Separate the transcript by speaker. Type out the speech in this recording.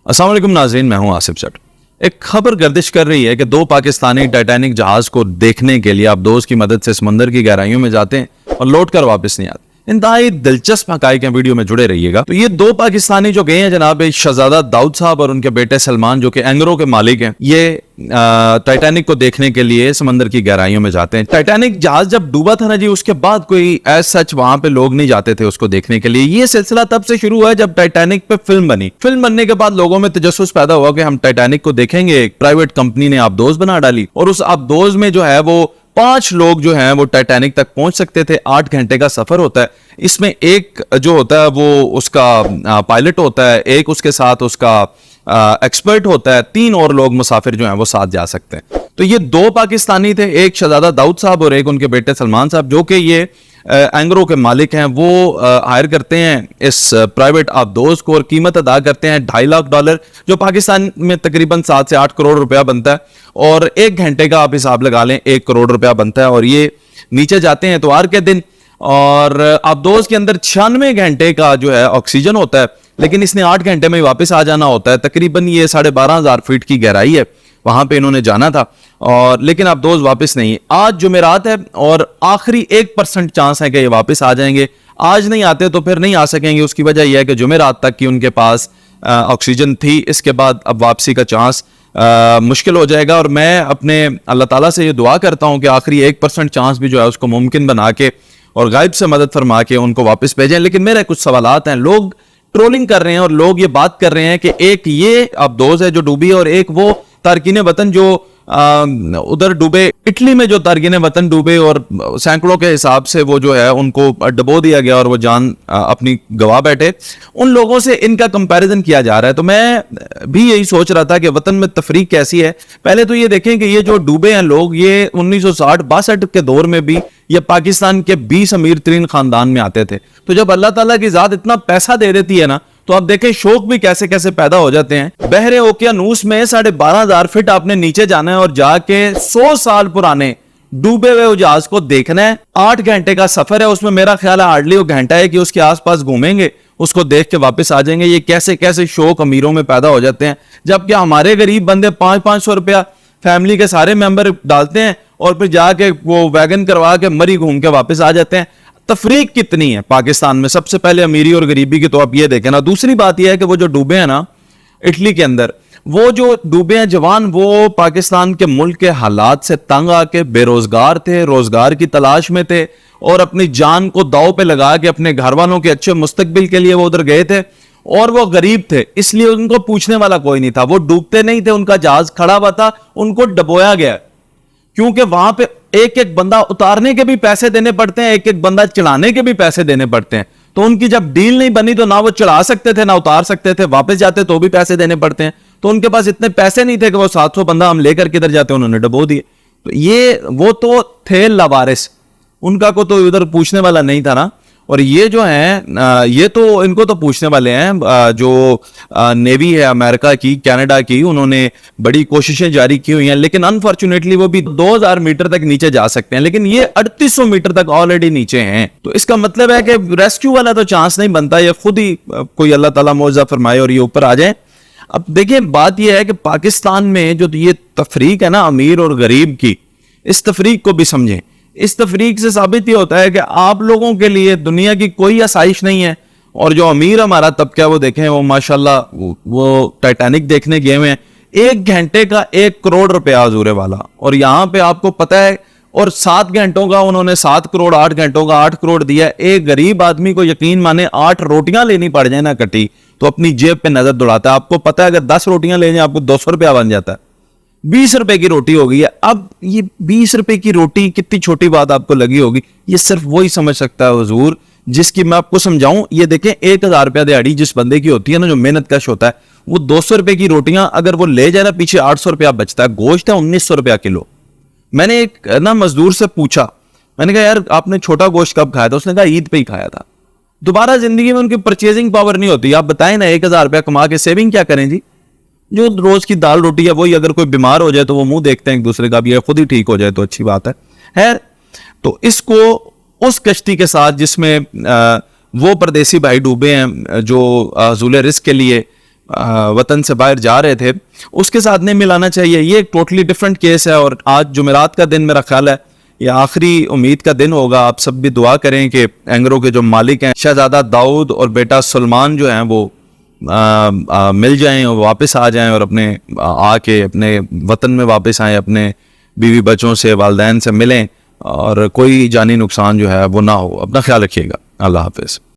Speaker 1: अस्सलाम वालेकुम नाज़रीन, मैं हूं आसिफ जट। एक खबर गर्दिश कर रही है कि दो पाकिस्तानी टाइटैनिक जहाज को देखने के लिए आबदोज की मदद से समंदर की गहराइयों में जाते हैं और लौट कर वापस नहीं आते। इंतहाई दिलचस्प हकाइक हैं, वीडियो में जुड़े रहिएगा। तो ये दो पाकिस्तानी जो गए हैं जनाब शहजादा दाऊद साहब और उनके बेटे सलमान, जो कि एंगरो के मालिक हैं, ये टाइटैनिक को देखने के लिए समंदर की गहराइयों में जाते हैं। टाइटैनिक जहाज जब डूबा था ना जी, उसके बाद कोई एज सच वहां पे लोग नहीं जाते थे उसको देखने के लिए। ये सिलसिला तब से शुरू हुआ जब टाइटैनिक पे फिल्म बनी। फिल्म बनने के बाद लोगों में तजस्सुस पैदा हुआ कि हम टाइटैनिक को देखेंगे। एक प्राइवेट कंपनी ने आबदोज बना डाली और उस आबदोज में जो है वो 5 लोग जो हैं वो टाइटैनिक तक पहुंच सकते थे। 8 घंटे का सफर होता है। इसमें एक जो होता है वो उसका पायलट होता है, एक उसके साथ उसका एक्सपर्ट होता है, 3 और लोग मुसाफिर जो हैं वो साथ जा सकते हैं। तो ये 2 पाकिस्तानी थे, एक शहजादा दाऊद साहब और एक उनके बेटे सलमान साहब, जो कि ये एंगरो के मालिक हैं। वो हायर करते हैं इस प्राइवेट आबदोज को और कीमत अदा करते हैं $2.5 लाख, जो पाकिस्तान में तकरीबन 7 से 8 करोड़ रुपया बनता है। और 1 घंटे का आप हिसाब लगा लें, 1 करोड़ रुपया बनता है। और ये नीचे जाते हैं इतवार के दिन, और आबदोज के अंदर 96 घंटे का जो है ऑक्सीजन होता है, लेकिन इसने 8 घंटे में वापस आ जाना होता है। तकरीबन ये 12,500 फीट की गहराई है, वहां पे इन्होंने जाना था, और लेकिन आबदोज वापस नहीं। आज जुमेरात है और आखिरी 1% चांस है कि ये वापस आ जाएंगे। आज नहीं आते तो फिर नहीं आ सकेंगे। उसकी वजह यह है कि जुमेरात तक की उनके पास ऑक्सीजन थी, इसके बाद अब वापसी का चांस मुश्किल हो जाएगा। और मैं अपने अल्लाह ताला से ये दुआ करता हूं कि आखिरी 1% चांस भी जो है उसको मुमकिन बना के और गायब से मदद फरमा के उनको वापस भेजें। लेकिन मेरे कुछ सवालात हैं। लोग ट्रोलिंग कर रहे हैं और लोग ये बात कर रहे हैं कि एक ये आबदोज है जो डूबी है और एक वो तारकीन वतन जो उधर डूबे, इटली में जो तारकीन वतन डूबे और सैकड़ों के हिसाब से वो जो है उनको डबो दिया गया और वो जान अपनी गवा बैठे। उन लोगों से इनका कंपैरिजन किया जा रहा है। तो मैं भी यही सोच रहा था कि वतन में तफरीक कैसी है। पहले तो ये देखें कि ये जो डूबे हैं लोग, ये 1960-62 के दौर में भी ये पाकिस्तान के 20 अमीर तरीन खानदान में आते थे। तो जब अल्लाह ताला की जात इतना पैसा दे देती है ना, तो आप देखें शौक भी कैसे कैसे पैदा हो जाते हैं। बहरे ओकियानूस में 12,500 फीट आपने नीचे जाना है और जाके 100 साल पुराने डूबे हुए जहाज को देखना है। 8 घंटे का सफर है, उसमें मेरा ख्याल है हार्डली वो घंटा है कि उसके आसपास घूमेंगे, उसको देख के वापस आ जाएंगे। ये कैसे कैसे शौक अमीरों में पैदा हो जाते हैं, जबकि हमारे गरीब बंदे 500-500 रुपया फैमिली के सारे मेंबर डालते हैं और फिर जाके वो वैगन करवा के मरी घूम के वापस आ जाते हैं। तफरीक कितनी है पाकिस्तान में। सबसे पहले अमीरी और गरीबी की तो आप ये देखें ना। दूसरी बात यह है कि वो जो डूबे हैं ना इटली के अंदर, वो जो डूबे हैं जवान, वो पाकिस्तान के मुल्क के हालात से तंग आके बेरोजगार थे, रोजगार की तलाश में थे और अपनी जान को दांव पे लगा के अपने घर वालों के अच्छे मुस्तकबिल के लिए वो उधर गए थे। और वो गरीब थे, इसलिए उनको पूछने वाला कोई नहीं था। वो डूबते नहीं थे, उनका जहाज खड़ा हुआ था, उनको डबोया गया, क्योंकि वहां पे एक एक बंदा उतारने के भी पैसे देने पड़ते हैं, एक एक बंदा चढ़ाने के भी पैसे देने पड़ते हैं। तो उनकी जब डील नहीं बनी तो ना वो चढ़ा सकते थे ना उतार सकते थे, वापस जाते तो भी पैसे देने पड़ते हैं। तो उनके पास इतने पैसे नहीं थे कि वो 700 बंदा हम लेकर किधर जाते, उन्होंने डबो दिए। तो ये वो तो थे लावारिस, उनका को तो उधर पूछने वाला नहीं था ना। और ये जो है ये तो इनको तो पूछने वाले हैं। जो नेवी है अमेरिका की, कनाडा की, उन्होंने बड़ी कोशिशें जारी की हुई हैं, लेकिन अनफॉर्चुनेटली वो भी 2000 मीटर तक नीचे जा सकते हैं, लेकिन ये 3800 मीटर तक ऑलरेडी नीचे हैं। तो इसका मतलब है कि रेस्क्यू वाला तो चांस नहीं बनता, ये खुद ही कोई अल्लाह ताला मौजज़ा फरमाए और ये ऊपर आ जाए। अब देखिए बात यह है कि पाकिस्तान में जो ये तफरीक है ना अमीर और गरीब की, इस तफरीक को भी समझें। इस तफरीक से साबित ही होता है कि आप लोगों के लिए दुनिया की कोई आसाइश नहीं है। और जो अमीर हमारा तबका है वो देखें, वो माशाल्लाह वो टाइटैनिक देखने गए हुए हैं। 1 घंटे का 1 करोड़ रुपया हजूरे वाला, और यहाँ पे आपको पता है, और 7 घंटों का उन्होंने 7 करोड़, 8 घंटों का 8 करोड़ दिया। एक गरीब आदमी को यकीन माने 8 रोटियां लेनी पड़ जाए ना कटी, तो अपनी जेब पे नजर दौड़ाता है। आपको पता है अगर 10 रोटियां ले जाए आपको 200 रुपया बन जाता है। 20 रुपए की रोटी हो गई है। अब ये 20 रुपए की रोटी कितनी छोटी बात आपको लगी होगी, ये सिर्फ वही समझ सकता है हुजूर जिसकी मैं आपको समझाऊं। ये देखें 1000 रुपया दिहाड़ी जिस बंदे की होती है ना, जो मेहनत कश होता है, वो 200 रुपए की रोटियां अगर वो ले जाए ना, पीछे 800 रुपया बचता है। गोश्त है 1900 रुपया किलो। मैंने एक ना मजदूर से पूछा, मैंने कहा यार आपने छोटा गोश्त कब खाया था? उसने कहा ईद पे ही खाया था। दोबारा जिंदगी में उनकी परचेजिंग पावर नहीं होती। आप बताएं ना, 1000 रुपया कमा के सेविंग क्या करें जी? जो रोज की दाल रोटी है वही, अगर कोई बीमार हो जाए तो वो मुंह देखते हैं एक दूसरे का, भी खुद ही ठीक हो जाए तो अच्छी बात है। तो इसको उस कश्ती के साथ जिसमें वो परदेसी भाई डूबे हैं जो हुजूल रिस्क के लिए وطن سے باہر جا رہے تھے اس کے ساتھ نہیں ملانا چاہیے. یہ ایک ٹوٹلی ڈفرینٹ کیس ہے. اور آج جمعرات کا دن میرا خیال ہے یہ آخری امید کا دن ہوگا. آپ سب بھی دعا کریں کہ اینگرو کے جو مالک ہیں شہزادہ داؤد اور بیٹا سلمان جو ہیں وہ مل جائیں اور واپس آ جائیں اور اپنے آ کے اپنے وطن میں واپس آئیں, اپنے بیوی بچوں سے والدین سے ملیں اور کوئی جانی نقصان جو ہے وہ نہ ہو. اپنا خیال رکھیے گا. اللہ حافظ.